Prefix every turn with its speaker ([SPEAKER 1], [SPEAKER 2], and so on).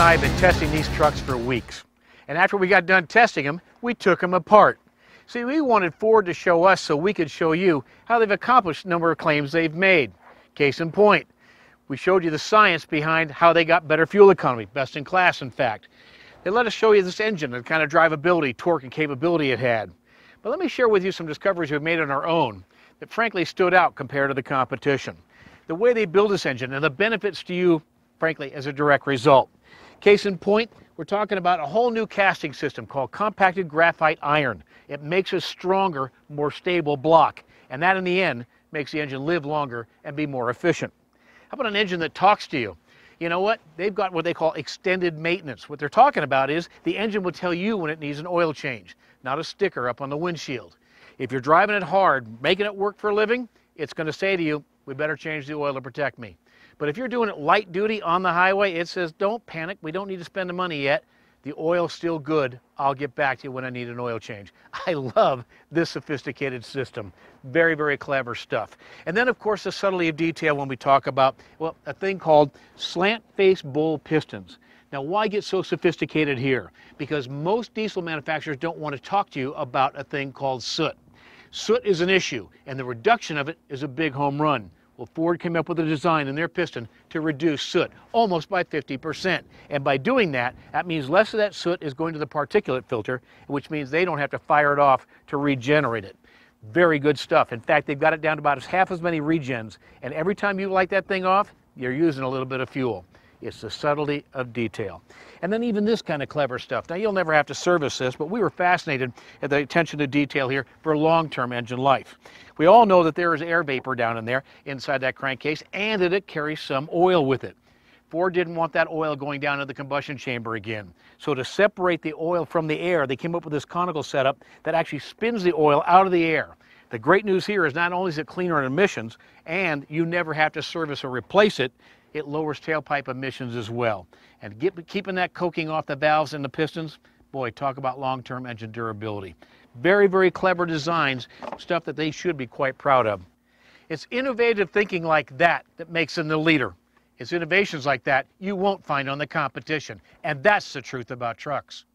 [SPEAKER 1] I have been testing these trucks for weeks. And after we got done testing them, we took them apart. See, we wanted Ford to show us so we could show you how they've accomplished a number of claims they've made. Case in point, we showed you the science behind how they got better fuel economy, best in class in fact. They let us show you this engine, the kind of drivability, torque, and capability it had. But let me share with you some discoveries we've made on our own that frankly stood out compared to the competition. The way they build this engine and the benefits to you, frankly, as a direct result. Case in point, we're talking about a whole new casting system called compacted graphite iron. It makes a stronger, more stable block, and that in the end makes the engine live longer and be more efficient. How about an engine that talks to you? You know what? They've got what they call extended maintenance. What they're talking about is the engine will tell you when it needs an oil change, not a sticker up on the windshield. If you're driving it hard, making it work for a living, it's going to say to you, we better change the oil to protect me. But if you're doing it light duty on the highway, it says, don't panic, we don't need to spend the money yet. The oil's still good. I'll get back to you when I need an oil change. I love this sophisticated system. Very, very clever stuff. And then, of course, the subtlety of detail when we talk about, well, a thing called slant face bowl pistons. Now, why get so sophisticated here? Because most diesel manufacturers don't want to talk to you about a thing called soot. Soot is an issue, and the reduction of it is a big home run. Well, Ford came up with a design in their piston to reduce soot, almost by 50%. And by doing that, that means less of that soot is going to the particulate filter, which means they don't have to fire it off to regenerate it. Very good stuff. In fact, they've got it down to about half as many regens, and every time you light that thing off, you're using a little bit of fuel. It's the subtlety of detail. And then even this kind of clever stuff. Now, you'll never have to service this, but we were fascinated at the attention to detail here for long-term engine life. We all know that there is air vapor down in there inside that crankcase and that it carries some oil with it. Ford didn't want that oil going down into the combustion chamber again. So to separate the oil from the air, they came up with this conical setup that actually spins the oil out of the air. The great news here is not only is it cleaner in emissions, and you never have to service or replace it, it lowers tailpipe emissions as well. And keeping that coking off the valves and the pistons, boy, talk about long-term engine durability. Very, very clever designs, stuff that they should be quite proud of. It's innovative thinking like that that makes them the leader. It's innovations like that you won't find on the competition. And that's the truth about trucks.